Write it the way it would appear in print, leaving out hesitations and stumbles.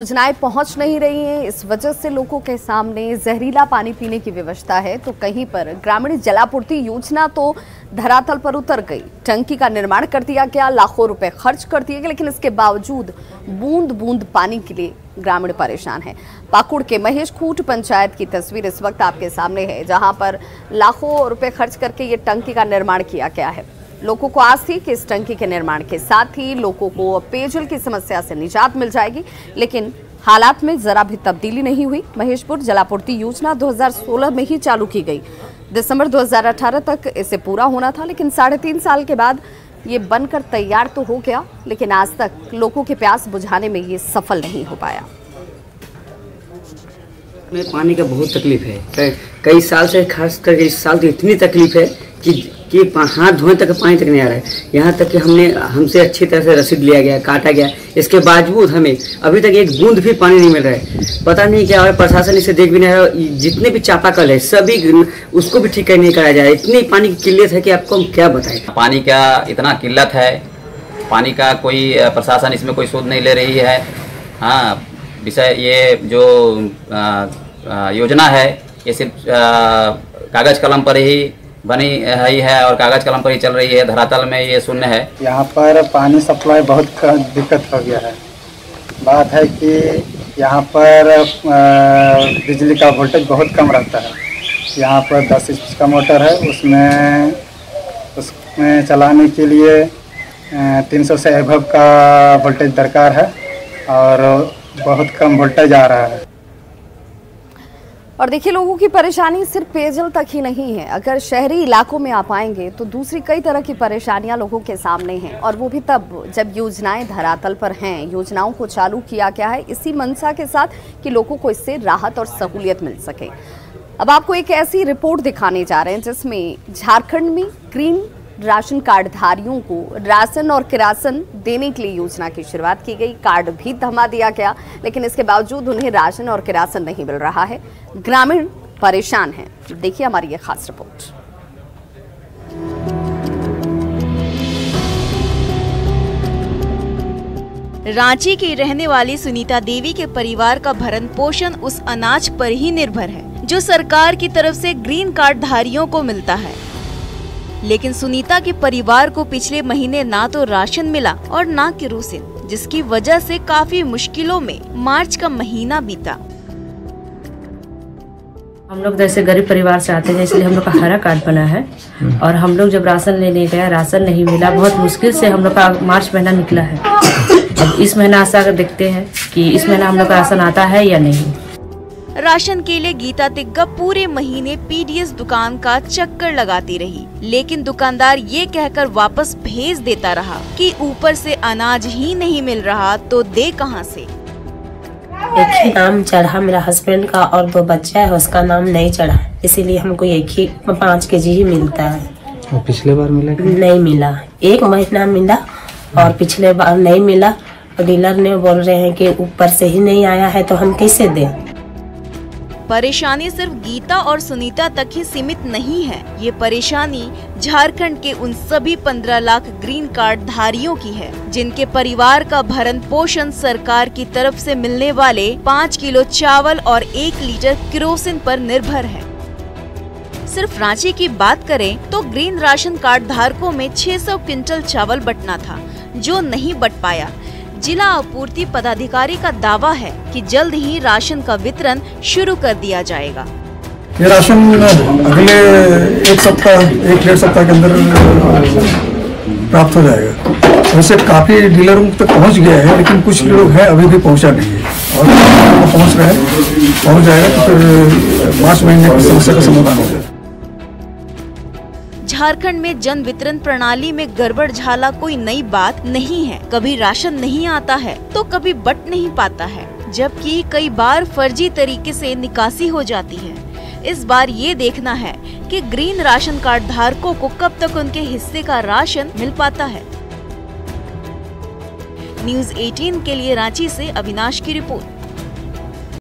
योजनाएं पहुंच नहीं रही हैं, इस वजह से लोगों के सामने जहरीला पानी पीने की व्यवस्था है। तो कहीं पर ग्रामीण जलापूर्ति योजना तो धरातल पर उतर गई। टंकी का निर्माण कर दिया गया, लाखों रुपए खर्च कर दिए गए, लेकिन इसके बावजूद बूंद बूंद पानी के लिए ग्रामीण परेशान है। पाकुड़ के महेश खूट पंचायत की तस्वीर इस वक्त आपके सामने है, जहां पर लाखों रुपए खर्च करके ये टंकी का निर्माण किया गया है। लोगों को आस थी कि इस टंकी के निर्माण के साथ ही लोगों को पेयजल की समस्या से निजात मिल जाएगी, लेकिन हालात में जरा भी तब्दीली नहीं हुई। महेशपुर जलापूर्ति योजना 2016 में ही चालू की गई। दिसंबर 2018 तक इसे पूरा होना था, लेकिन 3.5 साल के बाद ये बनकर तैयार तो हो गया, लेकिन आज तक लोगों की प्यास बुझाने में ये सफल नहीं हो पाया। में पानी का बहुत तकलीफ है। कई साल से, खास करके इस साल तो इतनी तकलीफ है कि हाथ धोने तक पानी तक नहीं आ रहा है। यहाँ तक कि हमसे अच्छी तरह से रसीद लिया गया, काटा गया, इसके बावजूद हमें अभी तक एक बूंद भी पानी नहीं मिल रहा है। पता नहीं क्या है, प्रशासन इसे देख भी नहीं रहा। जितने भी चापाकल है सभी उसको भी ठीक नहीं कराया जाए। इतनी पानी की किल्लत है कि आपको हम क्या बताएं। पानी का इतना किल्लत है, पानी का कोई प्रशासन इसमें कोई शोध नहीं ले रही है। हाँ, विषय ये जो योजना है ये सिर्फ कागज कलम पर ही बनी है और कागज कलम पर ही चल रही है, धरातल में ये शून्य है। यहाँ पर पानी सप्लाई बहुत दिक्कत हो गया है। बात है कि यहाँ पर बिजली का वोल्टेज बहुत कम रहता है। यहाँ पर 10 इंच का मोटर है, उसमें चलाने के लिए 300 से एबव का वोल्टेज दरकार है और बहुत कम वोल्टेज आ रहा है। और देखिए, लोगों की परेशानी सिर्फ पेयजल तक ही नहीं है। अगर शहरी इलाकों में आप आएंगे तो दूसरी कई तरह की परेशानियां लोगों के सामने हैं, और वो भी तब जब योजनाएं धरातल पर हैं। योजनाओं को चालू किया गया है इसी मंशा के साथ कि लोगों को इससे राहत और सहूलियत मिल सके। अब आपको एक ऐसी रिपोर्ट दिखाने जा रहे हैं जिसमें झारखंड में ग्रीन राशन कार्ड धारियों को राशन और किरासन देने के लिए योजना की शुरुआत की गई। कार्ड भी थमा दिया गया, लेकिन इसके बावजूद उन्हें राशन और किरासन नहीं मिल रहा है। ग्रामीण परेशान हैं। देखिए हमारी ये खास रिपोर्ट। रांची की रहने वाली सुनीता देवी के परिवार का भरण पोषण उस अनाज पर ही निर्भर है जो सरकार की तरफ से ग्रीन कार्ड धारियों को मिलता है। लेकिन सुनीता के परिवार को पिछले महीने ना तो राशन मिला और ना किरोसिन, जिसकी वजह से काफी मुश्किलों में मार्च का महीना बीता। हम लोग जैसे गरीब परिवार से आते हैं, इसलिए हम लोग का हरा कार्ड बना है। और हम लोग जब राशन लेने गए, राशन नहीं मिला। बहुत मुश्किल से हम लोग का मार्च महीना निकला है। अब इस महीना आशा कर देखते हैं कि इस महीना हम लोग का राशन आता है या नहीं। राशन के लिए गीता तिग्गा पूरे महीने पीडीएस दुकान का चक्कर लगाती रही, लेकिन दुकानदार ये कहकर वापस भेज देता रहा कि ऊपर से अनाज ही नहीं मिल रहा तो दे कहां से। एक ही नाम चढ़ा मेरा हस्बैंड का, और 2 बच्चा है उसका नाम नहीं चढ़ा, इसीलिए हमको एक ही 5 केजी ही मिलता है। और पिछले बार मिला नहीं मिला, 1 महीना मिला और पिछले बार नहीं मिला। और डीलर ने बोल रहे हैं कि ऊपर से ही नहीं आया है तो हम कैसे दें। परेशानी सिर्फ गीता और सुनीता तक ही सीमित नहीं है। ये परेशानी झारखंड के उन सभी 15 लाख ग्रीन कार्ड धारियों की है जिनके परिवार का भरण पोषण सरकार की तरफ से मिलने वाले 5 किलो चावल और 1 लीटर किरोसिन पर निर्भर है। सिर्फ रांची की बात करें तो ग्रीन राशन कार्ड धारकों में 600 क्विंटल चावल बंटना था, जो नहीं बंट पाया। जिला आपूर्ति पदाधिकारी का दावा है कि जल्द ही राशन का वितरण शुरू कर दिया जाएगा। ये राशन अगले 1 सप्ताह 1-1.5 सप्ताह के अंदर प्राप्त हो जाएगा। वैसे काफी डीलरों तक पहुंच गया है, लेकिन कुछ लोग हैं अभी भी पहुंचा नहीं है और पहुंच रहे हैं। पहुंच जाएगा तो फिर मार्च महीने की समस्या का समाधान हो जाएगा। झारखंड में जन वितरण प्रणाली में गड़बड़ झाला कोई नई बात नहीं है। कभी राशन नहीं आता है तो कभी बट नहीं पाता है, जबकि कई बार फर्जी तरीके से निकासी हो जाती है। इस बार ये देखना है कि ग्रीन राशन कार्ड धारकों को कब तक उनके हिस्से का राशन मिल पाता है। न्यूज़ 18 के लिए रांची से अविनाश की रिपोर्ट।